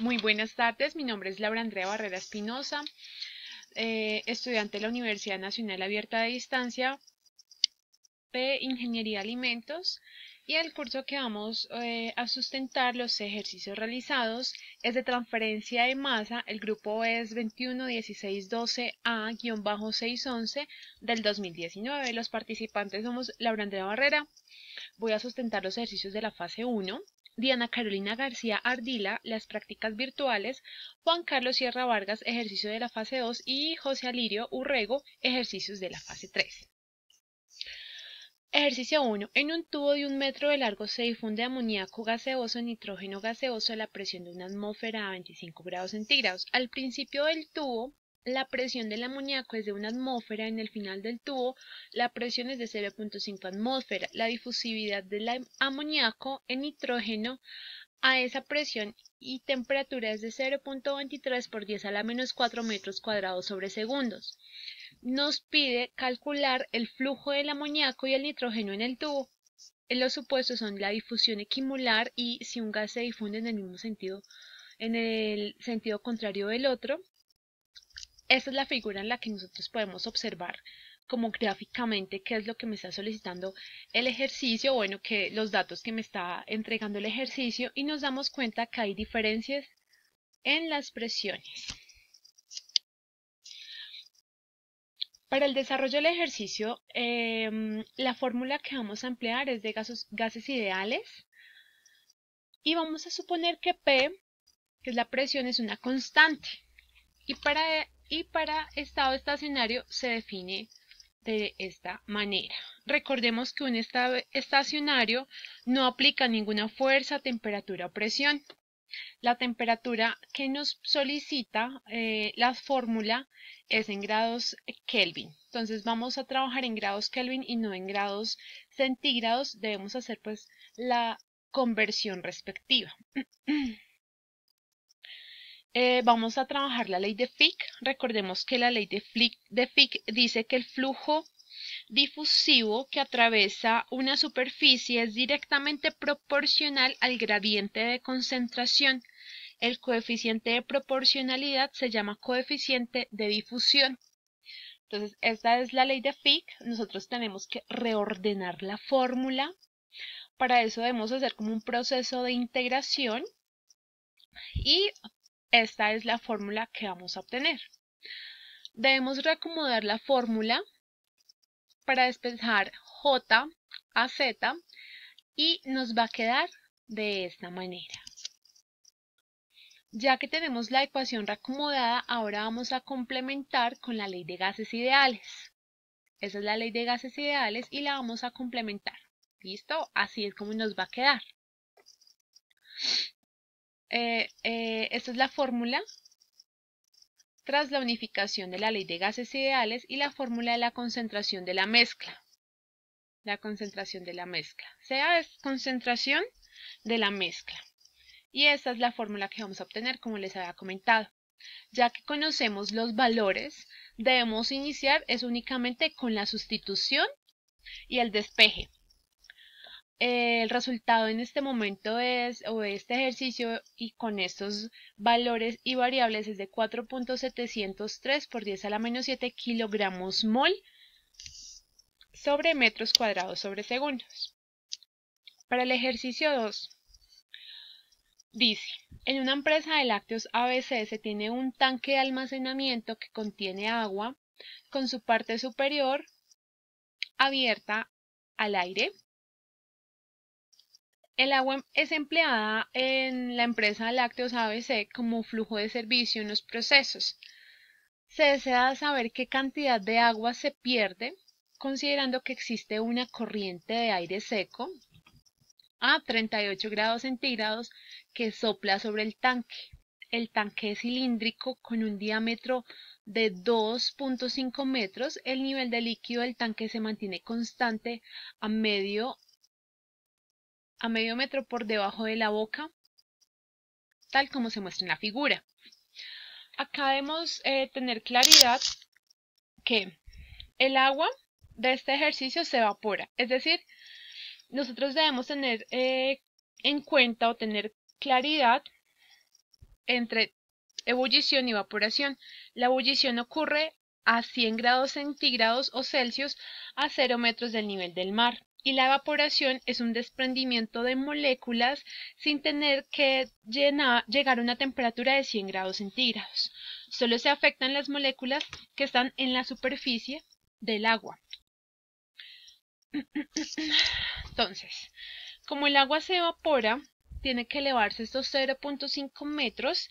Muy buenas tardes, mi nombre es Laura Andrea Barrera Espinosa, estudiante de la Universidad Nacional Abierta de Distancia de Ingeniería de Alimentos y el curso que vamos a sustentar los ejercicios realizados es de transferencia de masa, el grupo es 21-16-12A-611 del 2019. Los participantes somos Laura Andrea Barrera. Voy a sustentar los ejercicios de la fase 1. Diana Carolina García Ardila, las prácticas virtuales, Juan Carlos Sierra Vargas, ejercicio de la fase 2 y José Alirio Urrego, ejercicios de la fase 3. Ejercicio 1. En un tubo de 1 metro de largo se difunde amoníaco gaseoso, nitrógeno gaseoso a la presión de una atmósfera a 25 grados centígrados. Al principio del tubo, la presión del amoníaco es de 1 atmósfera. En el final del tubo, la presión es de 0.5 atmósfera. La difusividad del amoníaco en nitrógeno a esa presión y temperatura es de 0.23 por 10 a la menos 4 metros cuadrados sobre segundos. Nos pide calcular el flujo del amoníaco y el nitrógeno en el tubo. Los supuestos son la difusión equimolar y si un gas se difunde en el mismo sentido, en el sentido contrario del otro. Esta es la figura en la que nosotros podemos observar como gráficamente qué es lo que me está solicitando el ejercicio, bueno, que los datos que me está entregando el ejercicio, y nos damos cuenta que hay diferencias en las presiones. Para el desarrollo del ejercicio, la fórmula que vamos a emplear es de gases ideales y vamos a suponer que P, que es la presión, es una constante y para estado estacionario se define de esta manera. Recordemos que un estado estacionario no aplica ninguna fuerza, temperatura o presión. La temperatura que nos solicita la fórmula es en grados Kelvin. Entonces vamos a trabajar en grados Kelvin y no en grados centígrados. Debemos hacer pues la conversión respectiva. Vamos a trabajar la ley de Fick. Recordemos que la ley de Fick dice que el flujo difusivo que atraviesa una superficie es directamente proporcional al gradiente de concentración. El coeficiente de proporcionalidad se llama coeficiente de difusión. Entonces, esta es la ley de Fick. Nosotros tenemos que reordenar la fórmula. Para eso debemos hacer como un proceso de integración y esta es la fórmula que vamos a obtener. Debemos reacomodar la fórmula para despejar J a Z y nos va a quedar de esta manera. Ya que tenemos la ecuación reacomodada, ahora vamos a complementar con la ley de gases ideales. Esa es la ley de gases ideales y la vamos a complementar. ¿Listo? Así es como nos va a quedar. Esta es la fórmula tras la unificación de la ley de gases ideales y la fórmula de la concentración de la mezcla. La concentración de la mezcla. Sea es concentración de la mezcla. Y esta es la fórmula que vamos a obtener, como les había comentado. Ya que conocemos los valores, debemos iniciar es únicamente con la sustitución y el despeje. El resultado en este momento o de este ejercicio y con estos valores y variables es de 4.703 por 10 a la menos 7 kilogramos mol sobre metros cuadrados sobre segundos. Para el ejercicio 2, dice, en una empresa de lácteos ABC se tiene un tanque de almacenamiento que contiene agua con su parte superior abierta al aire. El agua es empleada en la empresa Lácteos ABC como flujo de servicio en los procesos. Se desea saber qué cantidad de agua se pierde, considerando que existe una corriente de aire seco a 38 grados centígrados que sopla sobre el tanque. El tanque es cilíndrico con un diámetro de 2.5 metros. El nivel de líquido del tanque se mantiene constante a medio metro por debajo de la boca, tal como se muestra en la figura. Acá debemos tener claridad que el agua de este ejercicio se evapora, es decir, nosotros debemos tener en cuenta o tener claridad entre ebullición y evaporación. La ebullición ocurre a 100 grados centígrados o Celsius a 0 metros del nivel del mar. Y la evaporación es un desprendimiento de moléculas sin tener que llegar a una temperatura de 100 grados centígrados. Solo se afectan las moléculas que están en la superficie del agua. Entonces, como el agua se evapora, tiene que elevarse estos 0.5 metros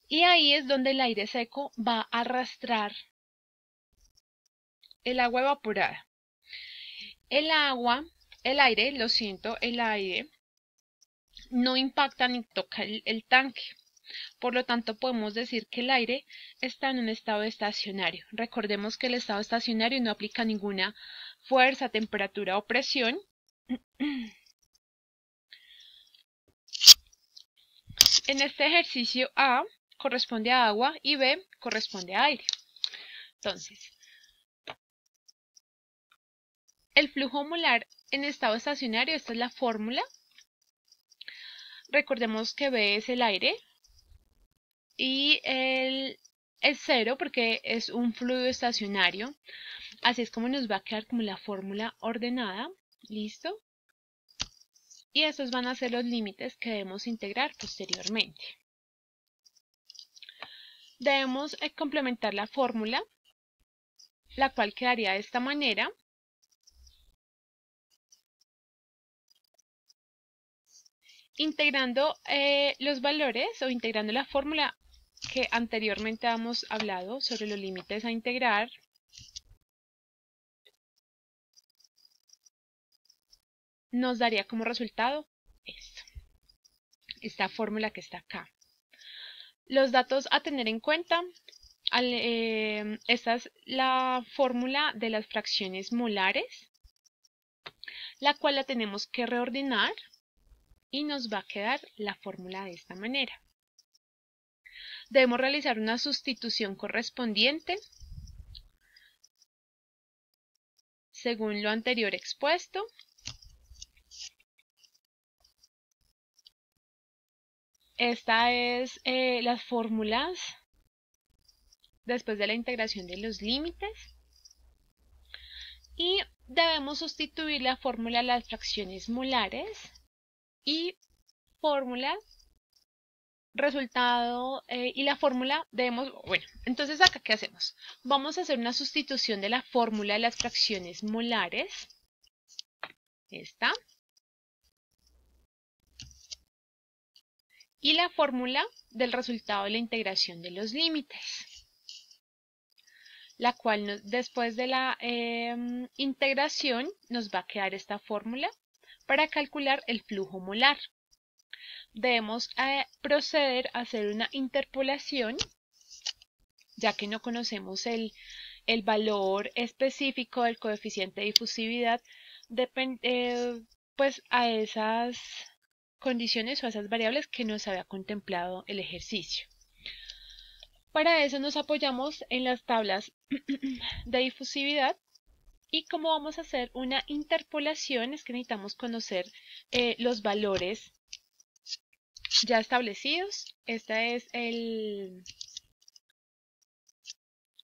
y ahí es donde el aire seco va a arrastrar el agua evaporada. El aire no impacta ni toca el tanque. Por lo tanto, podemos decir que el aire está en un estado estacionario. Recordemos que el estado estacionario no aplica ninguna fuerza, temperatura o presión. En este ejercicio A corresponde a agua y B corresponde a aire. Entonces, el flujo molar en estado estacionario, esta es la fórmula. Recordemos que B es el aire y es 0 porque es un fluido estacionario. Así es como nos va a quedar como la fórmula ordenada. ¿Listo? Y estos van a ser los límites que debemos integrar posteriormente. Debemos complementar la fórmula, la cual quedaría de esta manera. Integrando los valores o integrando la fórmula que anteriormente hemos hablado sobre los límites a integrar. Nos daría como resultado esto, esta fórmula que está acá. Los datos a tener en cuenta, esta es la fórmula de las fracciones molares, la cual la tenemos que reordenar y nos va a quedar la fórmula de esta manera. Debemos realizar una sustitución correspondiente según lo anterior expuesto. Esta es las fórmulas después de la integración de los límites. Y debemos sustituir la fórmula de las fracciones molares y fórmula resultado y la fórmula debemos, bueno, entonces acá ¿qué hacemos? Vamos a hacer una sustitución de la fórmula de las fracciones molares, esta, y la fórmula del resultado de la integración de los límites, la cual después de la integración nos va a quedar esta fórmula para calcular el flujo molar. Debemos proceder a hacer una interpolación, ya que no conocemos el valor específico del coeficiente de difusividad, pues a esas condiciones o a esas variables que nos había contemplado el ejercicio. Para eso nos apoyamos en las tablas de difusividad y como vamos a hacer una interpolación es que necesitamos conocer los valores ya establecidos. Esta es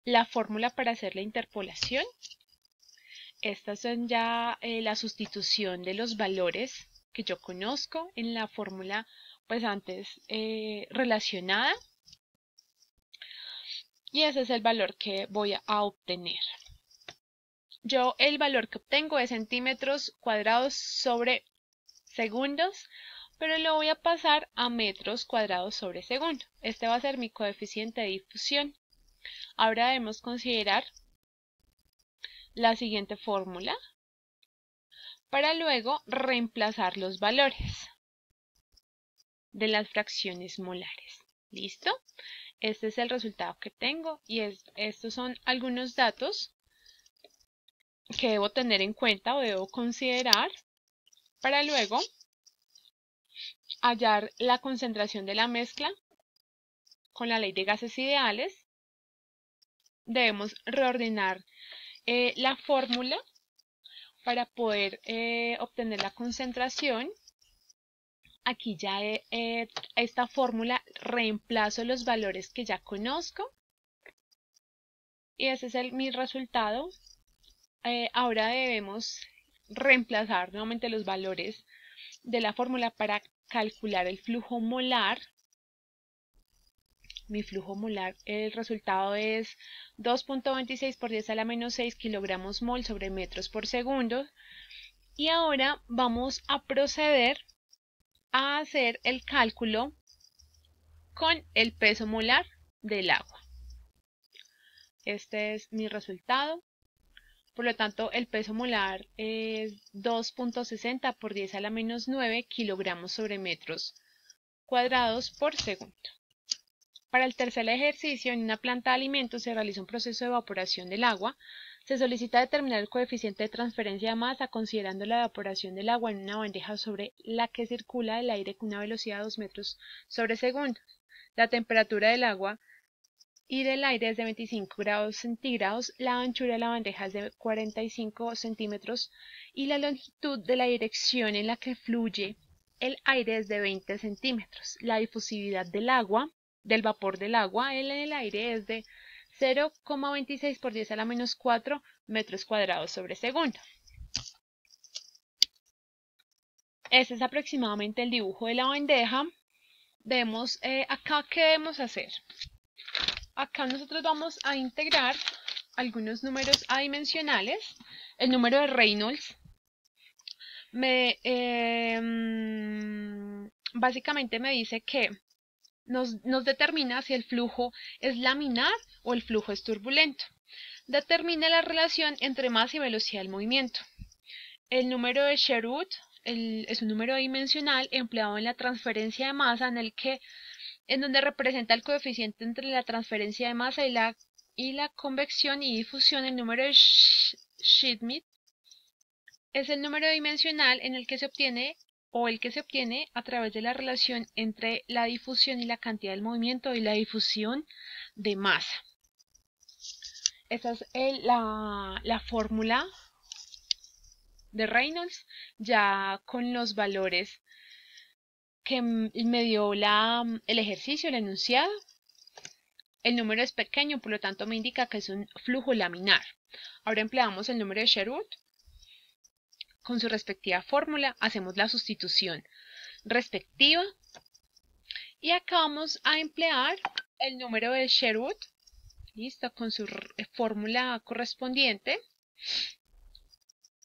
la fórmula para hacer la interpolación. Estas son ya la sustitución de los valores que yo conozco en la fórmula pues antes relacionada. Y ese es el valor que voy a obtener. Yo el valor que obtengo es centímetros cuadrados sobre segundos, pero lo voy a pasar a metros cuadrados sobre segundo. Este va a ser mi coeficiente de difusión. Ahora debemos considerar la siguiente fórmula para luego reemplazar los valores de las fracciones molares. ¿Listo? Este es el resultado que tengo y estos son algunos datos que debo tener en cuenta o debo considerar para luego hallar la concentración de la mezcla con la ley de gases ideales. Debemos reordenar la fórmula para poder obtener la concentración aquí ya esta fórmula reemplazo los valores que ya conozco y ese es mi resultado. Ahora debemos reemplazar nuevamente los valores de la fórmula para calcular el flujo molar. Mi flujo molar, el resultado es 2.26 por 10 a la menos 6 kilogramos mol sobre metros por segundo. Y ahora vamos a proceder a hacer el cálculo con el peso molar del agua. Este es mi resultado. Por lo tanto, el peso molar es 2.60 por 10 a la menos 9 kilogramos sobre metros cuadrados por segundo. Para el tercer ejercicio, en una planta de alimentos se realiza un proceso de evaporación del agua. Se solicita determinar el coeficiente de transferencia de masa considerando la evaporación del agua en una bandeja sobre la que circula el aire con una velocidad de 2 metros sobre segundo. La temperatura del agua y del aire es de 25 grados centígrados, la anchura de la bandeja es de 45 centímetros y la longitud de la dirección en la que fluye el aire es de 20 centímetros. La difusividad del vapor del agua en el aire es de 0,26 por 10 a la menos 4 metros cuadrados sobre segundo. Este es aproximadamente el dibujo de la bandeja. Acá, ¿qué debemos hacer? Acá nosotros vamos a integrar algunos números adimensionales. El número de Reynolds básicamente me dice que nos determina si el flujo es laminar o el flujo es turbulento. Determina la relación entre masa y velocidad del movimiento. El número de Sherwood es un número dimensional empleado en la transferencia de masa en donde representa el coeficiente entre la transferencia de masa y la convección y difusión. El número de Schmidt es el número dimensional en el que se obtiene a través de la relación entre la difusión y la cantidad del movimiento y la difusión de masa. Esa es la fórmula de Reynolds, ya con los valores que me dio el ejercicio, el enunciado. El número es pequeño, por lo tanto me indica que es un flujo laminar. Ahora empleamos el número de Sherwood. Con su respectiva fórmula hacemos la sustitución respectiva. Y acá vamos a emplear el número de Sherwood. Listo, con su fórmula correspondiente.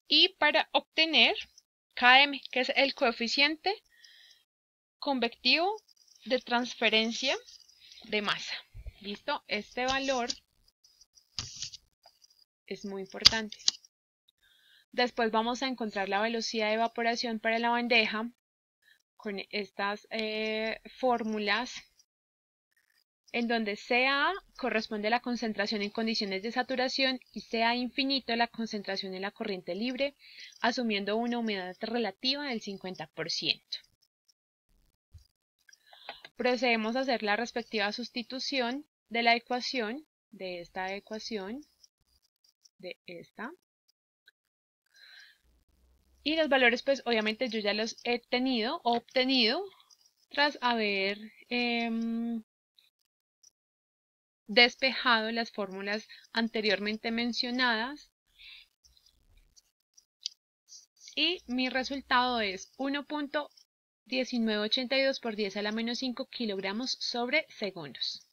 Y para obtener Km, que es el coeficiente convectivo de transferencia de masa. Listo, este valor es muy importante. Después vamos a encontrar la velocidad de evaporación para la bandeja con estas fórmulas, en donde CA corresponde a la concentración en condiciones de saturación y CA infinito la concentración en la corriente libre, asumiendo una humedad relativa del 50%. Procedemos a hacer la respectiva sustitución de la ecuación, de esta ecuación, de esta. Y los valores, pues obviamente yo ya los he obtenido tras haber despejado las fórmulas anteriormente mencionadas. Y mi resultado es 1.1982 por 10 a la menos 5 kilogramos sobre segundos.